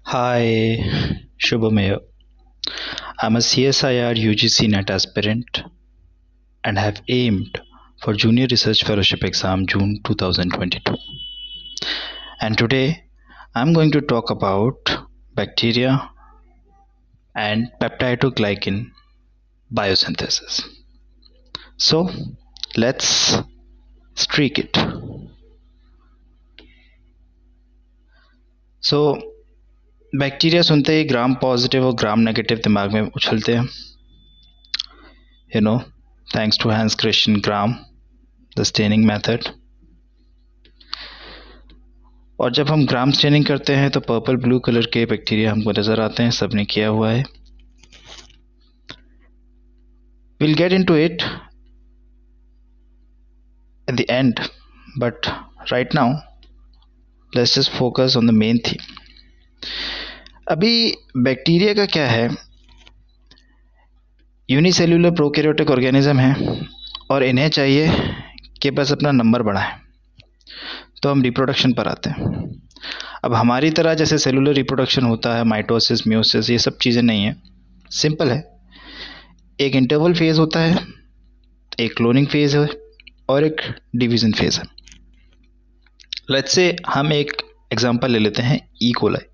Hi, Shubham here. I'm a CSIR UGC NET aspirant and have aimed for Junior Research Fellowship exam June 2022. And today I'm going to talk about bacteria and peptidoglycan biosynthesis. So let's streak it. So bacteria सुनते ही gram positive और gram negative दिमाग में उछलते हैं. Thanks to Hans Christian Gram, the staining method. और जब हम gram staining करते हैं तो पर्पल ब्लू कलर के बैक्टीरिया हमको नज़र आते हैं, सबने किया हुआ है. We'll get into it at the end, but right now let's just focus on the main theme. अभी बैक्टीरिया का क्या है, यूनिसेल्यूलर प्रोकैरियोटिक ऑर्गेनिज्म है और इन्हें चाहिए कि बस अपना नंबर बढ़ाएं. तो हम रिप्रोडक्शन पर आते हैं. अब हमारी तरह जैसे सेलुलर रिप्रोडक्शन होता है, माइटोसिस, म्यूसिस, ये सब चीज़ें नहीं है. सिंपल है, एक इंटरवल फेज होता है, एक क्लोनिंग फेज है और एक डिवीजन फेज है. लेट्स से हम एक एग्जांपल ले लेते हैं, ई कोलाई.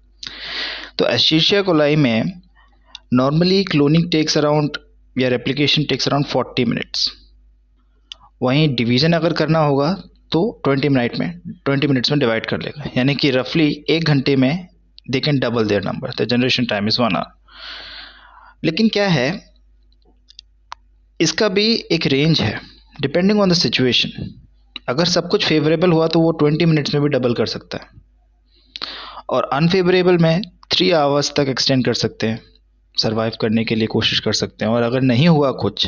तो एस्चेरिशिया कोलाई में नॉर्मली क्लोनिंग टेक्स अराउंड या रेप्लिकेशन टेक्स अराउंड 40 मिनट्स. वहीं डिवीज़न अगर करना होगा तो 20 मिनट्स में डिवाइड कर लेगा, यानी कि रफली 1 घंटे में they can double their number. The generation time is 1 hour. लेकिन क्या है, इसका भी एक रेंज है डिपेंडिंग ऑन द सिचुएशन. अगर सब कुछ फेवरेबल हुआ तो वो 20 मिनट्स में भी डबल कर सकता है और अनफेवरेबल में 3 आवर्स तक एक्सटेंड कर सकते हैं, सर्वाइव करने के लिए कोशिश कर सकते हैं. और अगर नहीं हुआ कुछ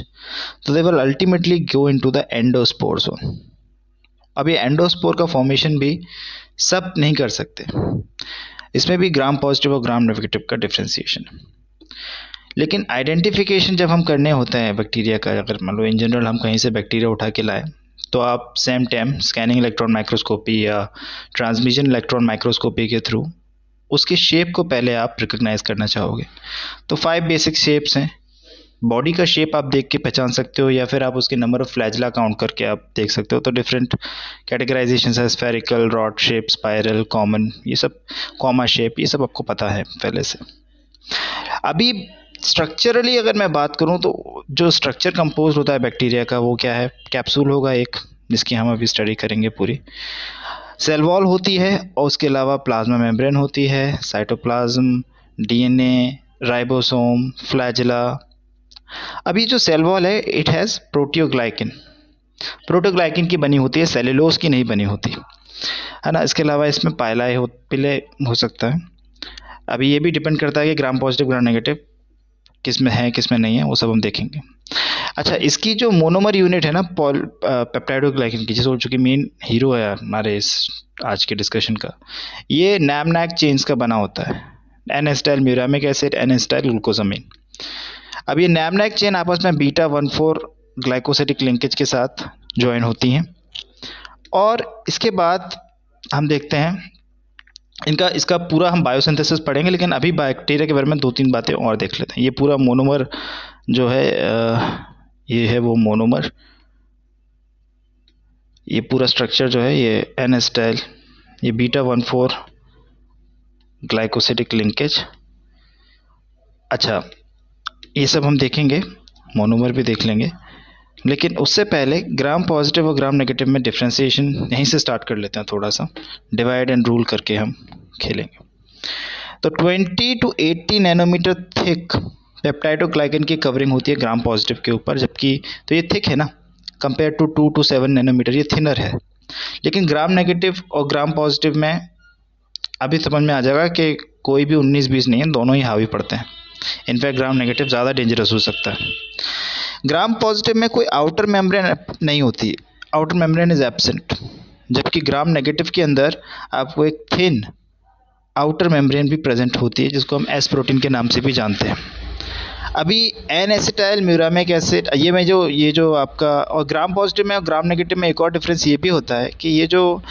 तो they will ultimately go into the endospore zone. अब ये एंडोस्पोर का फॉर्मेशन भी सब नहीं कर सकते, इसमें भी ग्राम पॉजिटिव और ग्राम नेगेटिव का डिफ्रेंसिएशन. लेकिन आइडेंटिफिकेशन जब हम करने होते हैं बैक्टीरिया का, अगर मान लो इन जनरल हम कहीं से बैक्टीरिया उठा के लाएं तो आप same time scanning electron microscopy या ट्रांसमिशन इलेक्ट्रॉन माइक्रोस्कोपी के थ्रू उसके शेप को पहले आप रिकग्नाइज करना चाहोगे. तो 5 बेसिक शेप्स हैं. बॉडी का शेप आप देख के पहचान सकते हो या फिर आप उसके नंबर ऑफ फ्लैजला काउंट करके आप देख सकते हो. तो डिफरेंट कैटेगराइजेशन है, spherical, rod shape, spiral, common, ये सब, कॉमा शेप, ये सब आपको पता है पहले से. अभी स्ट्रक्चरली अगर मैं बात करूं तो जो स्ट्रक्चर कंपोज होता है बैक्टीरिया का वो क्या है, कैप्सूल होगा एक, जिसकी हम अभी स्टडी करेंगे पूरी. सेल वॉल होती है और उसके अलावा प्लाज्मा मेम्ब्रेन होती है, साइटोप्लाज्म, डीएनए, राइबोसोम, फ्लैजिला. अभी जो सेल वॉल है इट हैज़ प्रोटोग्लाइकिन की बनी होती है, सेलुलोज की नहीं बनी होती है ना. इसके अलावा इसमें पाइलाए पिले हो सकता है. अभी ये भी डिपेंड करता है कि ग्राम पॉजिटिव ग्राम नेगेटिव किस में है किस में नहीं है, वो सब हम देखेंगे. अच्छा, इसकी जो मोनोमर यूनिट है ना पेप्टाइडोग्लाइकिन की, जो कि मेन हीरो है हमारे इस आज के डिस्कशन का, ये नैमनैक चेन्स का बना होता है. N acetyl muramic acid, N acetyl glucosamine. अब ये नैमनैक चेन आपस में बीटा 1,4 ग्लाइकोसिडिक लिंकेज के साथ ज्वाइन होती हैं. और इसके बाद हम देखते हैं इसका पूरा हम बायोसिंथेसिस पढ़ेंगे, लेकिन अभी बैक्टीरिया के बारे में 2-3 बातें और देख लेते हैं. ये पूरा मोनोमर जो है, ये है वो मोनोमर. ये पूरा स्ट्रक्चर जो है ये एन एसिटाइल, ये बीटा 1,4 ग्लाइकोसिडिक लिंकेज. अच्छा, ये सब हम देखेंगे, मोनोमर भी देख लेंगे, लेकिन उससे पहले ग्राम पॉजिटिव और ग्राम नेगेटिव में डिफ्रेंसिएशन यहीं से स्टार्ट कर लेते हैं. थोड़ा सा डिवाइड एंड रूल करके हम खेलेंगे. तो 20 to 80 नैनोमीटर थिक पेप्टाइडोग्लाइकन की कवरिंग होती है ग्राम पॉजिटिव के ऊपर, जबकि तो ये थिक है ना, कंपेयर टू 2 to 7 नैनोमीटर ये थिनर है. लेकिन ग्राम नेगेटिव और ग्राम पॉजिटिव में अभी समझ में आ जाएगा कि कोई भी 19-20 नहीं है, दोनों ही हावी पड़ते हैं. इनफैक्ट ग्राम नेगेटिव ज़्यादा डेंजरस हो सकता है. ग्राम पॉजिटिव में कोई आउटर मेम्ब्रेन नहीं होती, आउटर मेम्ब्रेन इज एब्सेंट, जबकि ग्राम नेगेटिव के अंदर आपको एक थिन आउटर मेम्ब्रेन भी प्रेजेंट होती है, जिसको हम एस प्रोटीन के नाम से भी जानते हैं. अभी एन एसिटाइल म्यूरामिक एसिड, ये जो आपका, और ग्राम पॉजिटिव में और ग्राम नेगेटिव में एक और डिफरेंस ये भी होता है कि ये जो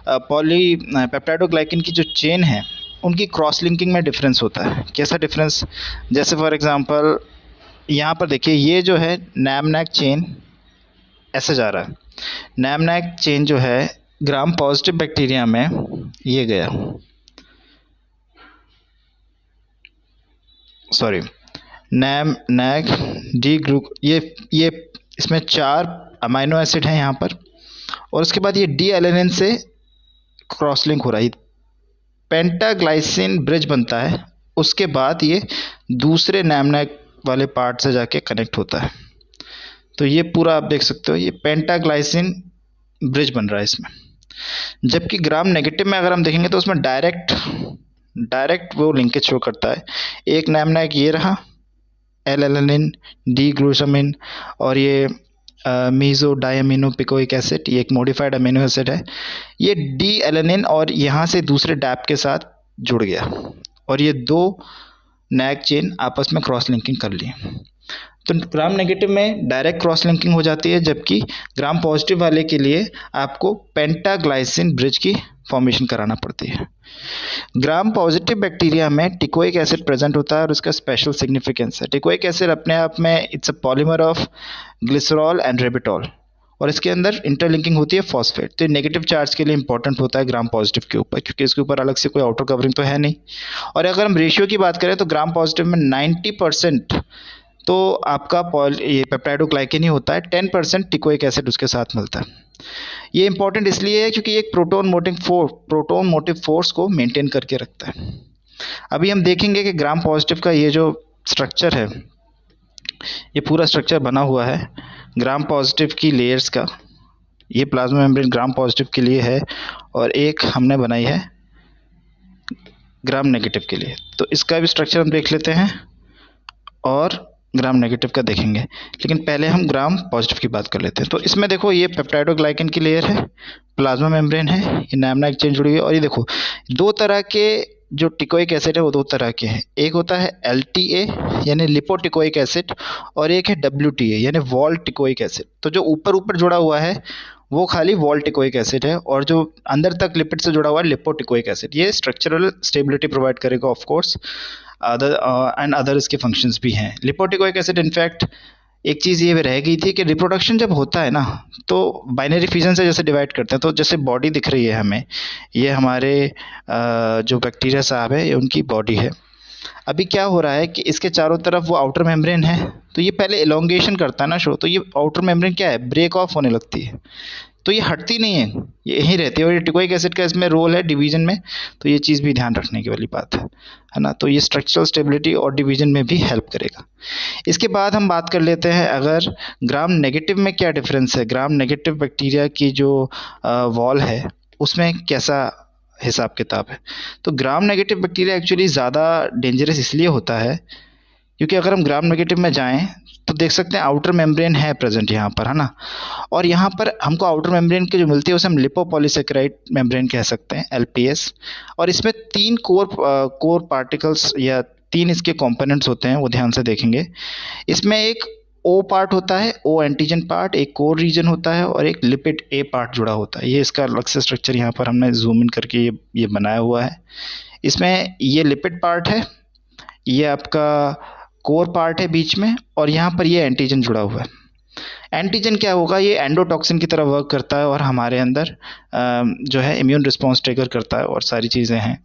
पॉली पेप्टाइडोग्लाइकिन की जो चेन है उनकी क्रॉस लिंकिंग में डिफरेंस होता है। कैसा डिफरेंस? जैसे फॉर एग्जांपल यहाँ पर देखिए, ये जो है नैमनैक चेन ऐसे जा रहा है। नैमनैक चेन जो है ग्राम पॉजिटिव बैक्टीरिया में ये गया, सॉरी, नैमनैक डी ग्लू, ये इसमें 4 अमाइनो एसिड हैं यहाँ पर, और उसके बाद ये डी एलेनिन से क्रॉस लिंक हो रहा है, पेंटाग्लाइसिन ब्रिज बनता है, उसके बाद ये दूसरे नैमनैक वाले पार्ट से जाके कनेक्ट होता है। तो ये पूरा आप देख सकते हो, ये पेंटाग्लाइसिन ब्रिज बन रहा है इसमें। जबकि ग्राम नेगेटिव में अगर हम देखेंगे तो उसमें डायरेक्ट वो लिंकेज शो करता है। एक नैमनैक ये रहा, एल एलेनिन डी ग्लूटामिन, और ये मीजो डायमिनो पिकोइक एसिड, ये एक मॉडिफाइड अमीनो एसिड है। ये डी एलेनिन और यहाँ से दूसरे डैप के साथ जुड़ गया, और ये 2 नैक चेन आपस में क्रॉस लिंकिंग कर ली। तो ग्राम नेगेटिव में डायरेक्ट क्रॉस लिंकिंग हो जाती है, जबकि ग्राम पॉजिटिव वाले के लिए आपको पेंटाग्लाइसिन ब्रिज की फॉर्मेशन कराना पड़ती है। ग्राम पॉजिटिव बैक्टीरिया में टिकोइक एसिड प्रेजेंट होता है और उसका स्पेशल सिग्निफिकेंस है। टिकोइक एसिड अपने आप में it's a polymer of glycerol and ribitol, और इसके अंदर इंटरलिंकिंग होती है फॉस्फेट। तो नेगेटिव चार्ज के लिए इंपॉर्टेंट होता है ग्राम पॉजिटिव के ऊपर, क्योंकि इसके ऊपर अलग से कोई आउटर कवरिंग तो है नहीं। और अगर हम रेशियो की बात करें तो ग्राम पॉजिटिव में 90% तो आपका ये पेप्टाइडोग्लाइकेन ही होता है, 10% टिकोइक एसिड उसके साथ मिलता है। ये इंपॉर्टेंट इसलिए है क्योंकि एक प्रोटोन मोटिव फोर्स को मेंटेन करके रखता है। अभी हम देखेंगे कि ग्राम पॉजिटिव का ये जो स्ट्रक्चर है, ये पूरा स्ट्रक्चर बना हुआ है ग्राम पॉजिटिव की लेयर्स का। ये प्लाज्मा मेम्ब्रेन ग्राम पॉजिटिव के लिए है, और एक हमने बनाई है ग्राम नेगेटिव के लिए। तो इसका भी स्ट्रक्चर हम देख लेते हैं और ग्राम नेगेटिव का देखेंगे, लेकिन पहले हम ग्राम पॉजिटिव की बात कर लेते हैं। तो इसमें देखो, ये पेप्टाइडोग्लाइकेन की लेयर है, प्लाज्मा मेम्ब्रेन है, ये नैमनैक चेन जुड़ी हुई है, और ये देखो 2 तरह के जो टिकोइक एसिड है वो 2 तरह के हैं। एक होता है LTA यानी लिपोटिकोइक एसिड, और एक है WTA यानी वॉल टिकोइक एसिड। तो जो ऊपर जुड़ा हुआ है वो खाली वॉल टिकोइक एसिड है, और जो अंदर तक लिपिड से जुड़ा हुआ है लिपोटिकोइक एसिड। ये स्ट्रक्चरल स्टेबिलिटी प्रोवाइड करेगा ऑफ कोर्स, अदर इसके फंक्शंस भी हैं। लिपोटिकोइक एसिड इनफैक्ट एक चीज़ ये रह गई थी कि रिप्रोडक्शन जब होता है ना, तो बाइनरी फिजन से जैसे डिवाइड करते हैं, तो जैसे बॉडी दिख रही है हमें, ये हमारे जो बैक्टीरिया साहब है, ये उनकी बॉडी है। अभी क्या हो रहा है कि इसके चारों तरफ वो आउटर मेम्ब्रेन है, तो ये पहले एलोंगेशन करता है ना शो, तो ये आउटर मेम्ब्रेन क्या है, ब्रेक ऑफ होने लगती है, तो ये हटती नहीं है, ये यहीं रहती है। और ये टिकोइक एसिड का इसमें रोल है डिवीजन में, तो ये चीज़ भी ध्यान रखने की वाली बात है ना। तो ये स्ट्रक्चरल स्टेबिलिटी और डिवीजन में भी हेल्प करेगा। इसके बाद हम बात कर लेते हैं अगर ग्राम नेगेटिव में क्या डिफरेंस है। ग्राम नेगेटिव बैक्टीरिया की जो वॉल है उसमें कैसा हिसाब किताब है। तो ग्राम नेगेटिव बैक्टीरिया एक्चुअली ज़्यादा डेंजरस इसलिए होता है क्योंकि अगर हम ग्राम नेगेटिव में जाएं तो देख सकते हैं आउटर मेम्ब्रेन है प्रेजेंट यहाँ पर, है ना। और यहाँ पर हमको आउटर मेम्ब्रेन की जो मिलती है उसे हम लिपोपॉलीसेकेराइड मेम्ब्रेन कह सकते हैं, LPS। और इसमें 3 कोर पार्टिकल्स या 3 इसके कंपोनेंट्स होते हैं, वो ध्यान से देखेंगे। इसमें एक O पार्ट होता है, O एंटीजन पार्ट, एक कोर रीजन होता है, और एक लिपिड A पार्ट जुड़ा होता है। ये इसका अलग से स्ट्रक्चर यहाँ पर हमने जूम इन करके ये बनाया हुआ है। इसमें ये लिपिड पार्ट है, ये आपका कोर पार्ट है बीच में, और यहाँ पर ये एंटीजन जुड़ा हुआ है। एंटीजन क्या होगा, ये एंडोटॉक्सिन की तरह वर्क करता है और हमारे अंदर जो है इम्यून रिस्पॉन्स ट्रिगर करता है, और सारी चीज़ें हैं,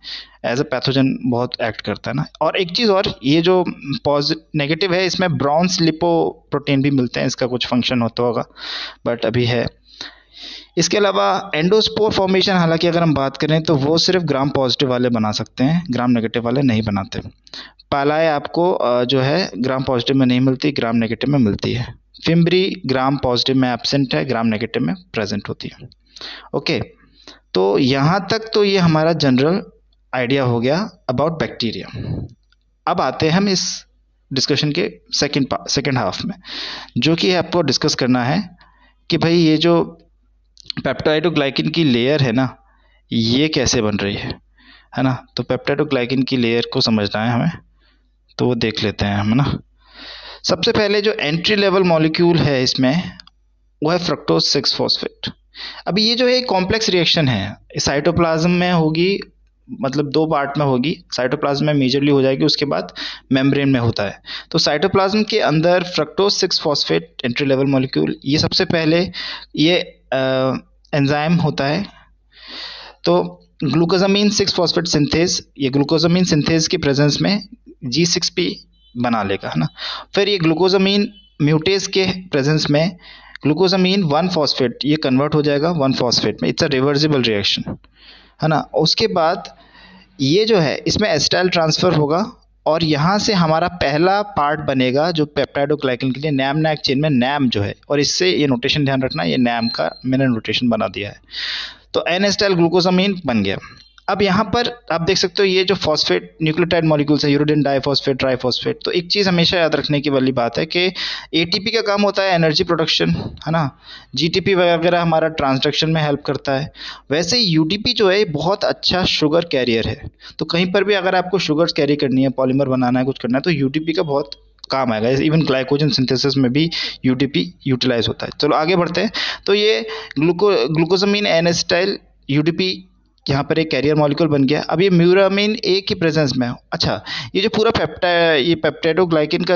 एज अ पैथोजन बहुत एक्ट करता है ना। और एक चीज़ और, ये जो नेगेटिव है इसमें ब्रॉन्स लिपोप्रोटीन भी मिलते हैं, इसका कुछ फंक्शन होता होगा बट अभी है। इसके अलावा एंडोस्पोर फॉर्मेशन, हालांकि अगर हम बात करें तो वो सिर्फ ग्राम पॉजिटिव वाले बना सकते हैं, ग्राम नेगेटिव वाले नहीं बनाते। पालाए आपको जो है ग्राम पॉजिटिव में नहीं मिलती, ग्राम नेगेटिव में मिलती है। फिम्बरी ग्राम पॉजिटिव में एब्सेंट है, ग्राम नेगेटिव में प्रेजेंट होती है। ओके, तो यहाँ तक तो ये हमारा जनरल आइडिया हो गया अबाउट बैक्टीरिया। अब आते हैं हम इस डिस्कशन के सेकेंड हाफ में, जो कि आपको डिस्कस करना है कि भाई ये जो पेप्टाइडोग्लाइकिन की लेयर है ना, ये कैसे बन रही है ना। तो पेप्टाइडोग्लाइकिन की लेयर को समझना है हमें, तो वो देख लेते हैं हम, है ना। सबसे पहले जो एंट्री लेवल मॉलिक्यूल है इसमें, वो है फ्रक्टोज 6 फॉस्फेट। अभी ये जो है कॉम्प्लेक्स रिएक्शन है, साइटोप्लाज्म में होगी मतलब दो पार्ट में होगी, साइटोप्लाज्म में मेजरली हो जाएगी, उसके बाद मेम्ब्रेन में होता है। तो साइटोप्लाज्म के अंदर fructose 6 phosphate entry level molecule, ये सबसे पहले ये एंजाइम होता है। तो ग्लूकोजामीन 6 फॉस्फेट सिंथेज, ये ग्लूकोजामीन सिंथेज की प्रेजेंस में G6P बना लेगा, है ना। फिर ये ग्लूकोजामीन म्यूटेज के प्रेजेंस में ग्लूकोजामीन 1 फॉस्फेट ये कन्वर्ट हो जाएगा 1 फॉस्फेट में। इट्स अ रिवर्सिबल रिएक्शन, है ना। उसके बाद ये जो है इसमें एसिटाइल ट्रांसफ़र होगा और यहाँ से हमारा पहला पार्ट बनेगा जो पेप्टाइडोग्लाइकन के लिए नैम नैक चेन में नैम जो है, और इससे ये नोटेशन ध्यान रखना, ये नैम का मैंने नोटेशन बना दिया है। तो एन एसिटाइल ग्लूकोजामीन बन गया। अब यहाँ पर आप देख सकते हो ये जो फॉस्फेट न्यूक्लियोटाइड मॉलिक्यूल्स है, यूरोडिन डाइफॉस्फेट, ट्राइफॉस्फेट। तो एक चीज़ हमेशा याद रखने की वाली बात है कि एटीपी का काम होता है एनर्जी प्रोडक्शन, है ना। जीटीपी वगैरह हमारा ट्रांसडक्शन में हेल्प करता है। वैसे यूडीपी जो है बहुत अच्छा शुगर कैरियर है। तो कहीं पर भी अगर आपको शुगर्स कैरी करनी है, पॉलीमर बनाना है, कुछ करना है, तो यूडीपी का बहुत काम आएगा। इवन ग्लाइकोजन सिंथेसिस में भी यूडीपी यूटिलाइज होता है। चलो आगे बढ़ते हैं। तो ये ग्लूकोजामीन एन एसिटाइल यूडीपी यहाँ पर एक कैरियर मॉलिक्यूल बन गया। अब ये म्यूरामीन ए की प्रेजेंस में, अच्छा, ये जो पूरा ये पेप्टाइडोग्लाइकिन का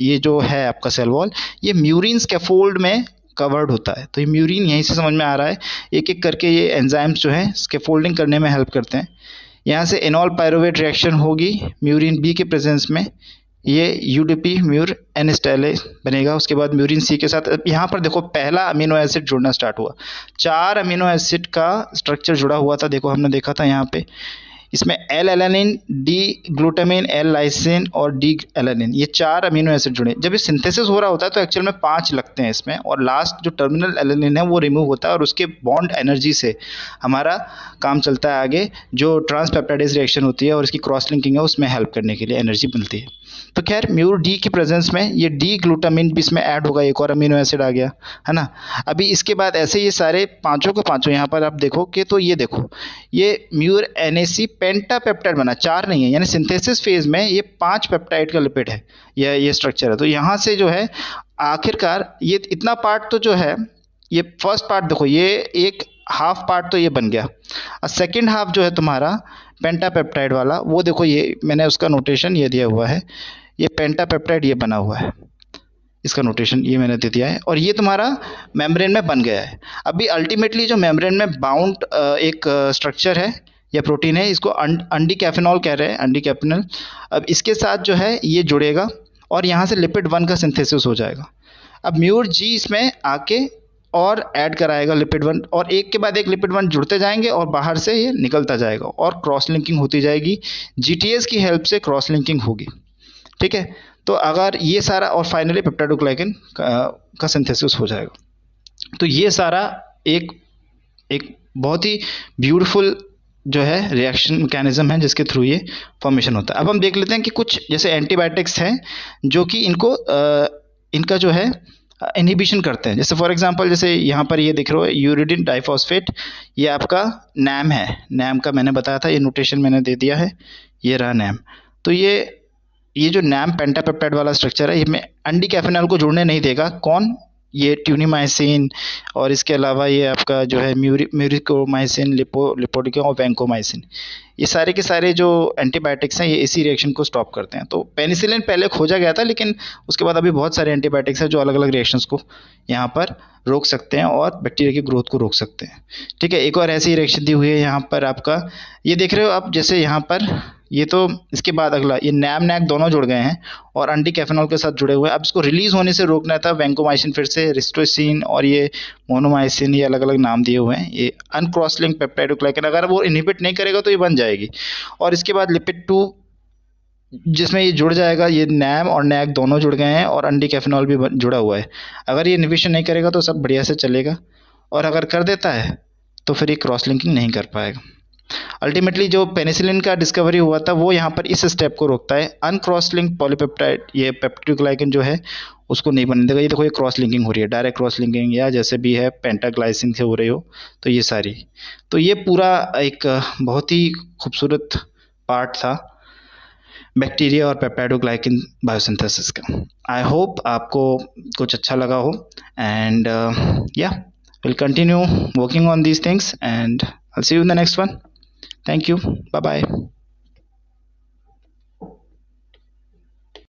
ये जो है आपका सेल वॉल, ये म्यूरिन स्कैफोल्ड में कवर्ड होता है। तो ये म्यूरिन यहीं से समझ में आ रहा है। एक एक करके ये एंजाइम्स जो है स्कैफोल्डिंग करने में हेल्प करते हैं। यहाँ से एनॉल पायरुवेट रिएक्शन होगी म्यूरिन बी के प्रेजेंस में, ये यूडीपी म्यूर एन एसिटाइल बनेगा। उसके बाद म्यूरिन सी के साथ यहाँ पर देखो पहला अमीनो एसिड जुड़ना स्टार्ट हुआ। 4 अमीनो एसिड का स्ट्रक्चर जुड़ा हुआ था, देखो हमने देखा था यहाँ पे। इसमें L alanine, D glutamine, L lysine और डी एलानिन, ये 4 अमीनो एसिड जुड़े। जब ये सिंथेसिस हो रहा होता है तो एक्चुअल में 5 लगते हैं इसमें, और लास्ट जो टर्मिनल एलानिन है वो रिमूव होता है और उसके बॉन्ड एनर्जी से हमारा काम चलता है आगे। जो ट्रांसपेप्टाइडेज रिएक्शन होती है और इसकी क्रॉस लिंकिंग है उसमें हेल्प करने के लिए एनर्जी मिलती है। तो खैर म्यूर डी की प्रेजेंस में ये डी ग्लूटामिन भी इसमें ऐड होगा, एक और अमीनो एसिड आ गया, है ना। अभी इसके बाद ऐसे ये सारे पांचों के पांचों यहाँ पर आप देखो कि, तो ये देखो ये म्यूर एनएसी पेंटापेप्टाइड बना, 4 नहीं है, यानी सिंथेसिस फेज में ये 5 पेप्टाइड का लिपिड है, ये स्ट्रक्चर है। तो यहाँ से जो है आखिरकार ये इतना पार्ट तो जो है, ये फर्स्ट पार्ट देखो, ये एक हाफ पार्ट तो ये बन गया, और सेकेंड हाफ जो है तुम्हारा पेंटापेप्टाइड वाला, वो देखो ये मैंने उसका नोटेशन ये दिया हुआ है, ये पेंटापेप्टाइड ये बना हुआ है, इसका नोटेशन ये मैंने दे दिया है, और ये तुम्हारा मेम्ब्रेन में बन गया है। अभी अल्टीमेटली जो मेम्ब्रेन में बाउंड एक स्ट्रक्चर है या प्रोटीन है, इसको अंडीकैफेनॉल कह रहे हैं, अंडीकैफेनॉल। अब इसके साथ जो है ये जुड़ेगा और यहाँ से लिपिड 1 का सिंथेसिस हो जाएगा। अब म्यूर जी इसमें आके और ऐड कराएगा लिपिड 1, और एक के बाद एक लिपिड 1 जुड़ते जाएंगे और बाहर से ये निकलता जाएगा और क्रॉस लिंकिंग होती जाएगी। जीटीएस की हेल्प से क्रॉस लिंकिंग होगी, ठीक है। तो अगर ये सारा, और फाइनली पेप्टाइडोग्लाइकन का सिंथेसिस हो जाएगा। तो ये सारा एक बहुत ही ब्यूटीफुल जो है रिएक्शन मैकेनिज्म है जिसके थ्रू ये फॉर्मेशन होता है। अब हम देख लेते हैं कि कुछ जैसे एंटीबायोटिक्स हैं जो कि इनका जो है इनहिबिशन करते हैं। जैसे फॉर एग्जांपल, जैसे यहाँ पर ये दिख रहा है यूरिडिन डाइफॉस्फेट, ये आपका नैम है। नैम का मैंने बताया था, ये नोटेशन मैंने दे दिया है, ये रहा नैम। तो ये जो नैम पेंटापेप्टाइड वाला स्ट्रक्चर है, ये अंडीकैफेनॉल को जुड़ने नहीं देगा। कौन? ये ट्यूनिमाइसिन, और इसके अलावा ये आपका जो है म्यूरिकोमाइसिन, लिपोडिकम और वैंकोमाइसिन, ये सारे के सारे जो एंटीबायोटिक्स हैं ये इसी रिएक्शन को स्टॉप करते हैं। तो पेनिसिलिन पहले खोजा गया था, लेकिन उसके बाद अभी बहुत सारे एंटीबायोटिक्स हैं जो अलग अलग रिएक्शंस को यहाँ पर रोक सकते हैं और बैक्टीरिया की ग्रोथ को रोक सकते हैं, ठीक है। एक और ऐसी रिएक्शन दी हुई है यहाँ पर आपका, ये देख रहे हो आप, जैसे यहाँ पर ये, तो इसके बाद अगला ये नैम नैक दोनों जुड़ गए हैं और अंडीकैफेनॉल के साथ जुड़े हुए हैं। अब इसको रिलीज होने से रोकना था, वैंकोमाइसिन फिर से, रिस्टोसिन और ये मोनोमाइसिन, ये अलग अलग नाम दिए हुए हैं। ये अनक्रॉसलिंक पेप्टाइडोग्लाइकन, अगर वो इनहिबिट नहीं करेगा तो ये बन जाएगी। और इसके बाद लिपिड 2 जिसमें ये जुड़ जाएगा, ये नैम और नैक दोनों जुड़ गए हैं और अंडीकैफेनॉल भी जुड़ा हुआ है। अगर ये इनहिबिशन नहीं करेगा तो सब बढ़िया से चलेगा, और अगर कर देता है तो फिर ये क्रॉस लिंकिंग नहीं कर पाएगा। अल्टीमेटली जो पेनिसिलिन का डिस्कवरी हुआ था वो यहाँ पर इस स्टेप को रोकता है। अनक्रॉस लिंक पॉलीपेप्टाइड, ये पेप्टिडोग्लाइकन जो है उसको नहीं बनने देगा। ये देखो ये क्रॉस लिंकिंग हो रही है, डायरेक्ट क्रॉस लिंकिंग, या जैसे भी है पेंटाग्लाइसिन से हो रही हो, तो ये सारी, तो ये पूरा एक बहुत ही खूबसूरत पार्ट था बैक्टीरिया और पेप्टाइडोग्लाइकन बायोसिंथेसिस का। आई होप आपको कुछ अच्छा लगा हो, एंड या will continue working on these things, and I will see you in the next one. Thank you, bye bye.